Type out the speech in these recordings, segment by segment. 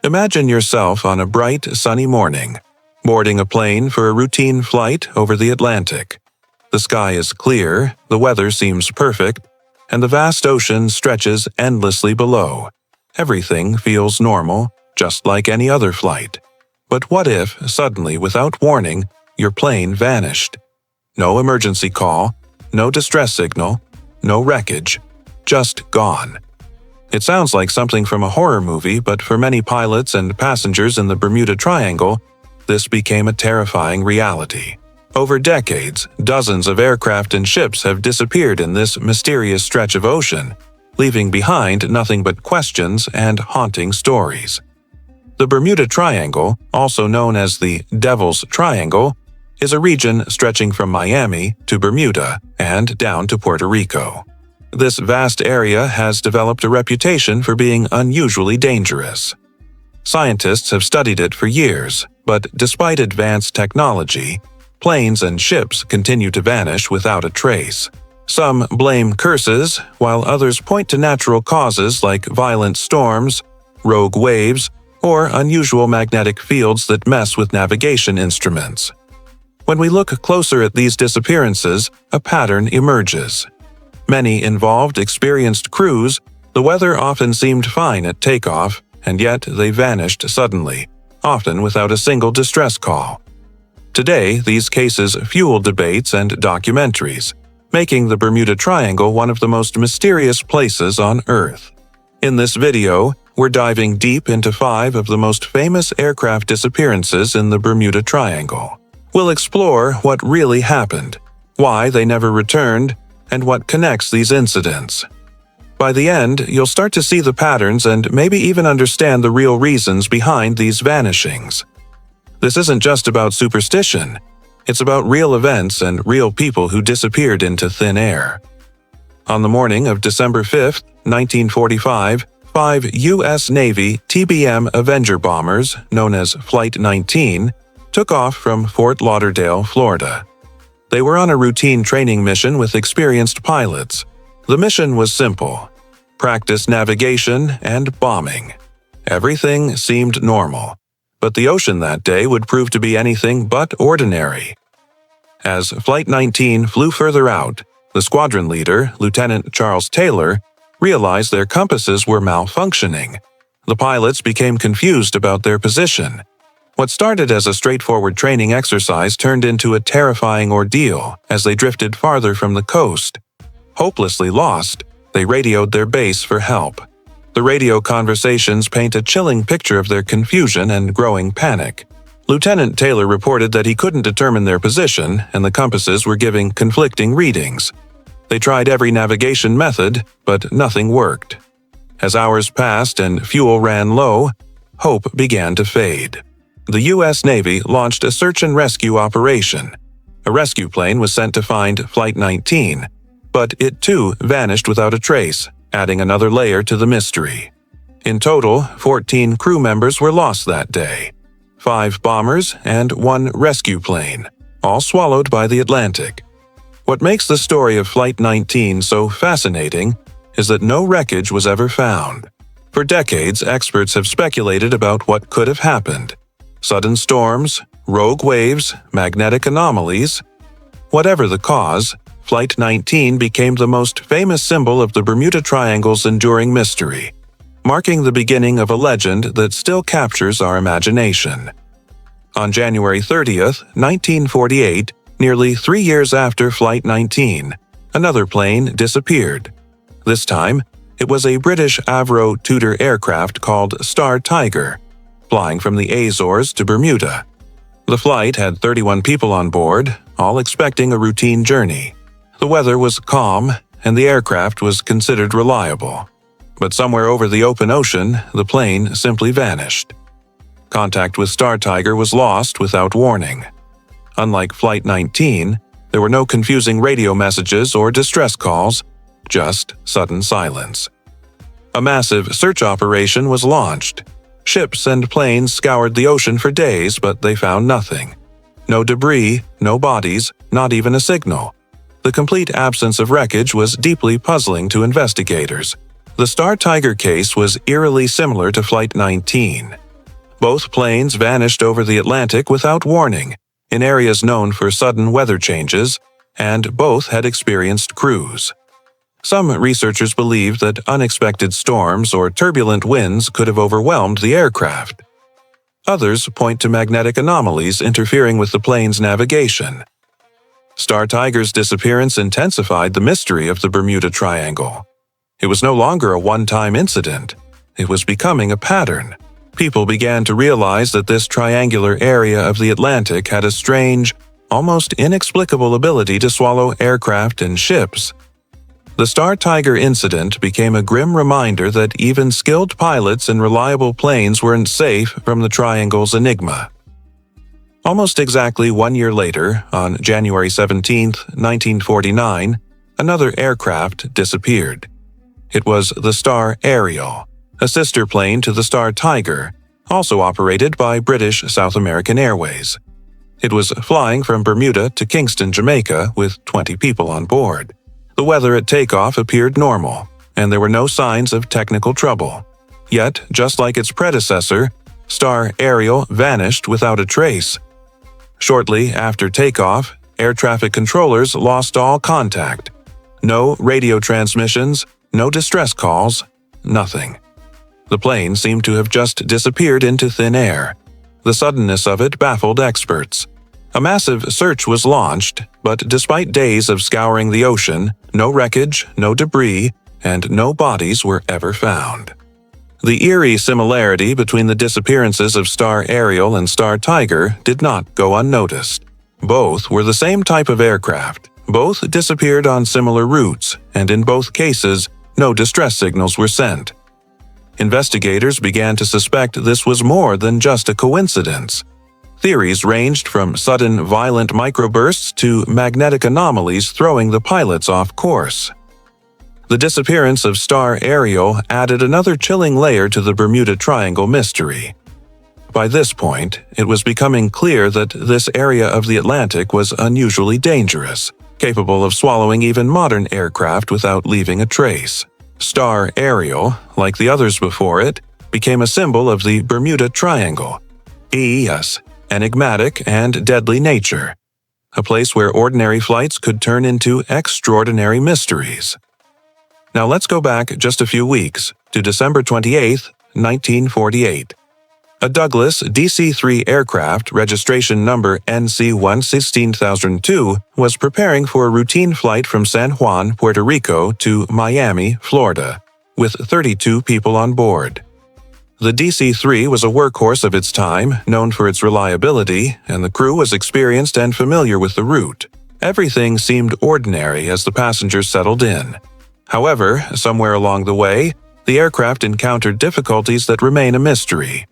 Imagine yourself on a bright, sunny morning, boarding a plane for a routine flight over the Atlantic. The sky is clear, the weather seems perfect, and the vast ocean stretches endlessly below. Everything feels normal, just like any other flight. But what if, suddenly, without warning, your plane vanished? No emergency call, no distress signal, no wreckage, just gone. It sounds like something from a horror movie, but for many pilots and passengers in the Bermuda Triangle, this became a terrifying reality. Over decades, dozens of aircraft and ships have disappeared in this mysterious stretch of ocean, leaving behind nothing but questions and haunting stories. The Bermuda Triangle, also known as the Devil's Triangle, is a region stretching from Miami to Bermuda and down to Puerto Rico. This vast area has developed a reputation for being unusually dangerous. Scientists have studied it for years, but despite advanced technology, planes and ships continue to vanish without a trace. Some blame curses, while others point to natural causes like violent storms, rogue waves, or unusual magnetic fields that mess with navigation instruments. When we look closer at these disappearances, a pattern emerges. Many involved experienced crews, the weather often seemed fine at takeoff, and yet they vanished suddenly, often without a single distress call. Today, these cases fuel debates and documentaries, making the Bermuda Triangle one of the most mysterious places on Earth. In this video, we're diving deep into 5 of the most famous aircraft disappearances in the Bermuda Triangle. We'll explore what really happened, why they never returned, and what connects these incidents. By the end, you'll start to see the patterns and maybe even understand the real reasons behind these vanishings. This isn't just about superstition. It's about real events and real people who disappeared into thin air. On the morning of December 5, 1945, 5 U.S. Navy TBM Avenger bombers, known as Flight 19, took off from Fort Lauderdale, Florida. They were on a routine training mission with experienced pilots. The mission was simple: practice navigation and bombing. Everything seemed normal, but the ocean that day would prove to be anything but ordinary. As Flight 19 flew further out, the squadron leader, Lieutenant Charles Taylor, realized their compasses were malfunctioning. The pilots became confused about their position. What started as a straightforward training exercise turned into a terrifying ordeal as they drifted farther from the coast. Hopelessly lost, they radioed their base for help. The radio conversations paint a chilling picture of their confusion and growing panic. Lieutenant Taylor reported that he couldn't determine their position and the compasses were giving conflicting readings. They tried every navigation method, but nothing worked. As hours passed and fuel ran low, hope began to fade. The U.S. Navy launched a search and rescue operation. A rescue plane was sent to find Flight 19, but it too vanished without a trace, adding another layer to the mystery. In total, 14 crew members were lost that day, 5 bombers and 1 rescue plane, all swallowed by the Atlantic. What makes the story of Flight 19 so fascinating is that no wreckage was ever found. For decades, experts have speculated about what could have happened. Sudden storms, rogue waves, magnetic anomalies. Whatever the cause, Flight 19 became the most famous symbol of the Bermuda Triangle's enduring mystery, marking the beginning of a legend that still captures our imagination. On January 30, 1948, nearly 3 years after Flight 19, another plane disappeared. This time, it was a British Avro Tudor aircraft called Star Tiger, flying from the Azores to Bermuda. The flight had 31 people on board, all expecting a routine journey. The weather was calm, and the aircraft was considered reliable. But somewhere over the open ocean, the plane simply vanished. Contact with Star Tiger was lost without warning. Unlike Flight 19, there were no confusing radio messages or distress calls, just sudden silence. A massive search operation was launched. Ships and planes scoured the ocean for days, but they found nothing. No debris, no bodies, not even a signal. The complete absence of wreckage was deeply puzzling to investigators. The Star Tiger case was eerily similar to Flight 19. Both planes vanished over the Atlantic without warning, in areas known for sudden weather changes, and both had experienced crews. Some researchers believe that unexpected storms or turbulent winds could have overwhelmed the aircraft. Others point to magnetic anomalies interfering with the plane's navigation. Star Tiger's disappearance intensified the mystery of the Bermuda Triangle. It was no longer a one-time incident. It was becoming a pattern. People began to realize that this triangular area of the Atlantic had a strange, almost inexplicable ability to swallow aircraft and ships. The Star Tiger incident became a grim reminder that even skilled pilots and reliable planes weren't safe from the Triangle's enigma. Almost exactly 1 year later, on January 17, 1949, another aircraft disappeared. It was the Star Ariel, a sister plane to the Star Tiger, also operated by British South American Airways. It was flying from Bermuda to Kingston, Jamaica, with 20 people on board. The weather at takeoff appeared normal, and there were no signs of technical trouble. Yet, just like its predecessor, Star Ariel vanished without a trace. Shortly after takeoff, air traffic controllers lost all contact. No radio transmissions, no distress calls, nothing. The plane seemed to have just disappeared into thin air. The suddenness of it baffled experts. A massive search was launched, but despite days of scouring the ocean, no wreckage, no debris, and no bodies were ever found. The eerie similarity between the disappearances of Star Ariel and Star Tiger did not go unnoticed. Both were the same type of aircraft. Both disappeared on similar routes, and in both cases, no distress signals were sent. Investigators began to suspect this was more than just a coincidence. Theories ranged from sudden violent microbursts to magnetic anomalies throwing the pilots off course. The disappearance of Star Ariel added another chilling layer to the Bermuda Triangle mystery. By this point, it was becoming clear that this area of the Atlantic was unusually dangerous, capable of swallowing even modern aircraft without leaving a trace. Star Ariel, like the others before it, became a symbol of the Bermuda Triangle. Yes, enigmatic and deadly nature. A place where ordinary flights could turn into extraordinary mysteries. Now let's go back just a few weeks to December 28, 1948. A Douglas DC-3 aircraft, registration number NC-116002, was preparing for a routine flight from San Juan, Puerto Rico to Miami, Florida, with 32 people on board. The DC-3 was a workhorse of its time, known for its reliability, and the crew was experienced and familiar with the route. Everything seemed ordinary as the passengers settled in. However, somewhere along the way, the aircraft encountered difficulties that remain a mystery.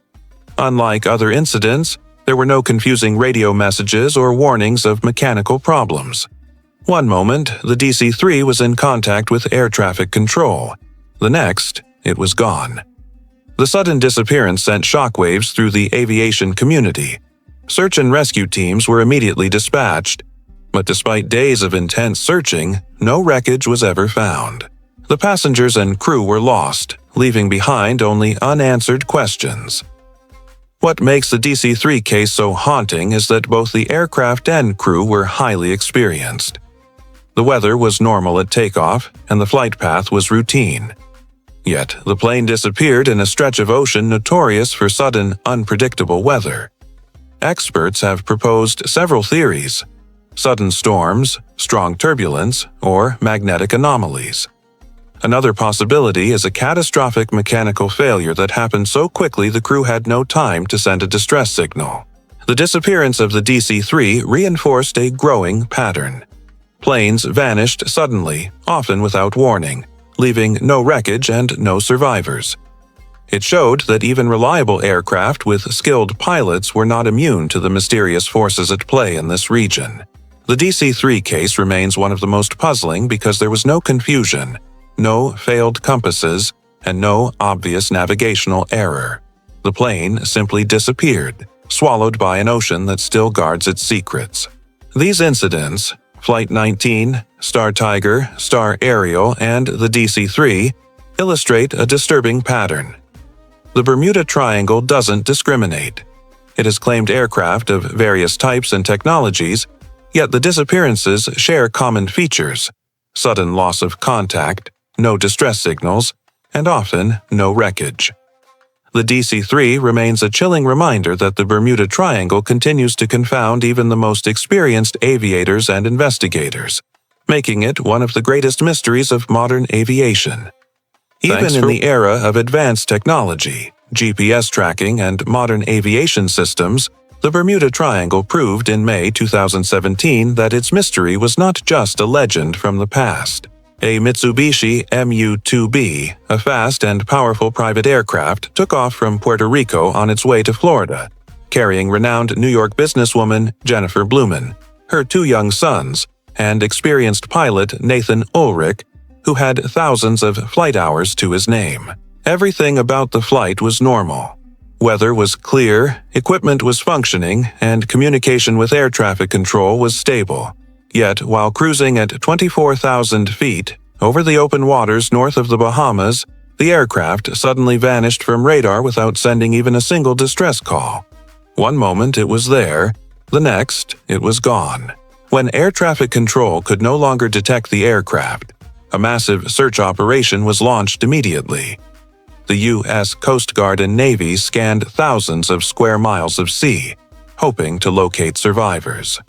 Unlike other incidents, there were no confusing radio messages or warnings of mechanical problems. One moment, the DC-3 was in contact with air traffic control. The next, it was gone. The sudden disappearance sent shockwaves through the aviation community. Search and rescue teams were immediately dispatched, but despite days of intense searching, no wreckage was ever found. The passengers and crew were lost, leaving behind only unanswered questions. What makes the DC-3 case so haunting is that both the aircraft and crew were highly experienced. The weather was normal at takeoff, and the flight path was routine. Yet, the plane disappeared in a stretch of ocean notorious for sudden, unpredictable weather. Experts have proposed several theories: sudden storms, strong turbulence, or magnetic anomalies. Another possibility is a catastrophic mechanical failure that happened so quickly the crew had no time to send a distress signal. The disappearance of the DC-3 reinforced a growing pattern. Planes vanished suddenly, often without warning, leaving no wreckage and no survivors. It showed that even reliable aircraft with skilled pilots were not immune to the mysterious forces at play in this region. The DC-3 case remains one of the most puzzling because there was no confusion, no failed compasses, and no obvious navigational error. The plane simply disappeared, swallowed by an ocean that still guards its secrets. These incidents, Flight 19, Star Tiger, Star Ariel, and the DC-3, illustrate a disturbing pattern. The Bermuda Triangle doesn't discriminate. It has claimed aircraft of various types and technologies, yet the disappearances share common features: sudden loss of contact, no distress signals, and often no wreckage. The DC-3 remains a chilling reminder that the Bermuda Triangle continues to confound even the most experienced aviators and investigators, making it one of the greatest mysteries of modern aviation. Even in the era of advanced technology, GPS tracking, and modern aviation systems, the Bermuda Triangle proved in May 2017 that its mystery was not just a legend from the past. A Mitsubishi Mu-2B, a fast and powerful private aircraft, took off from Puerto Rico on its way to Florida, carrying renowned New York businesswoman Jennifer Blumen, her 2 young sons, and experienced pilot Nathan Ulrich, who had thousands of flight hours to his name. Everything about the flight was normal. Weather was clear, equipment was functioning, and communication with air traffic control was stable. Yet, while cruising at 24,000 feet over the open waters north of the Bahamas, the aircraft suddenly vanished from radar without sending even a single distress call. One moment it was there, the next it was gone. When air traffic control could no longer detect the aircraft, a massive search operation was launched immediately. The U.S. Coast Guard and Navy scanned thousands of square miles of sea, hoping to locate survivors.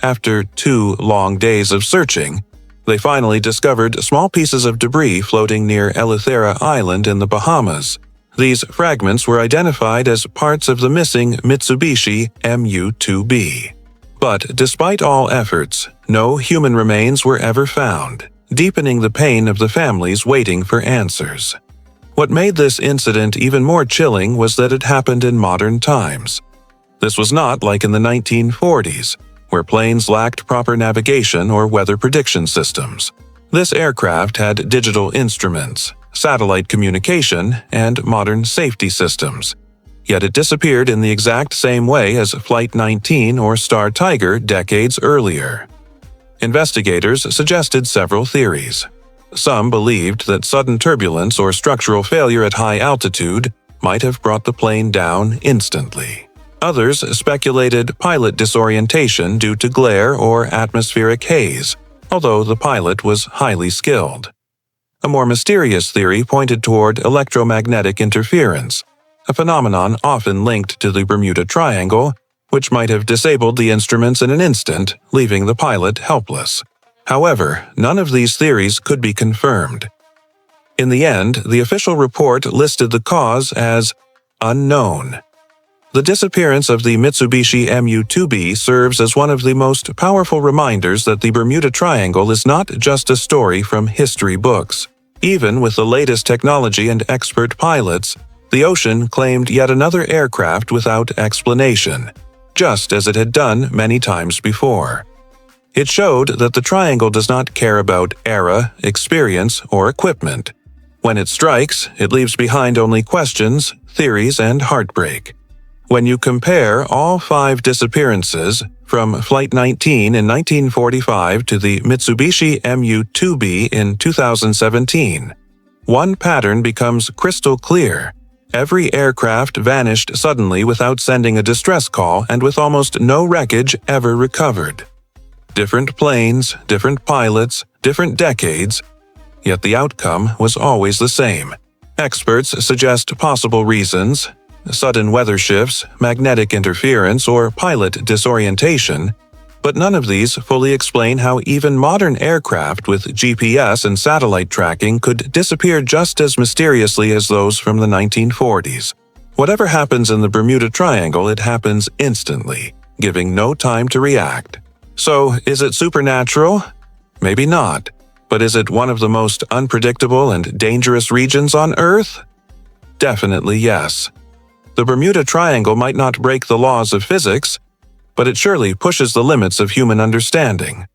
After 2 long days of searching, they finally discovered small pieces of debris floating near Eleuthera Island in the Bahamas. These fragments were identified as parts of the missing Mitsubishi Mu-2B. But despite all efforts, no human remains were ever found, deepening the pain of the families waiting for answers. What made this incident even more chilling was that it happened in modern times. This was not like in the 1940s, where planes lacked proper navigation or weather prediction systems. This aircraft had digital instruments, satellite communication, and modern safety systems. Yet it disappeared in the exact same way as Flight 19 or Star Tiger decades earlier. Investigators suggested several theories. Some believed that sudden turbulence or structural failure at high altitude might have brought the plane down instantly. Others speculated pilot disorientation due to glare or atmospheric haze, although the pilot was highly skilled. A more mysterious theory pointed toward electromagnetic interference, a phenomenon often linked to the Bermuda Triangle, which might have disabled the instruments in an instant, leaving the pilot helpless. However, none of these theories could be confirmed. In the end, the official report listed the cause as unknown. The disappearance of the Mitsubishi Mu-2B serves as one of the most powerful reminders that the Bermuda Triangle is not just a story from history books. Even with the latest technology and expert pilots, the ocean claimed yet another aircraft without explanation, just as it had done many times before. It showed that the Triangle does not care about era, experience, or equipment. When it strikes, it leaves behind only questions, theories, and heartbreak. When you compare all 5 disappearances, from Flight 19 in 1945 to the Mitsubishi Mu-2B in 2017, one pattern becomes crystal clear. Every aircraft vanished suddenly without sending a distress call and with almost no wreckage ever recovered. Different planes, different pilots, different decades, yet the outcome was always the same. Experts suggest possible reasons: sudden weather shifts, magnetic interference, or pilot disorientation, but none of these fully explain how even modern aircraft with GPS and satellite tracking could disappear just as mysteriously as those from the 1940s. Whatever happens in the Bermuda Triangle, it happens instantly, giving no time to react. So, is it supernatural? Maybe not. But is it one of the most unpredictable and dangerous regions on Earth? Definitely yes. The Bermuda Triangle might not break the laws of physics, but it surely pushes the limits of human understanding.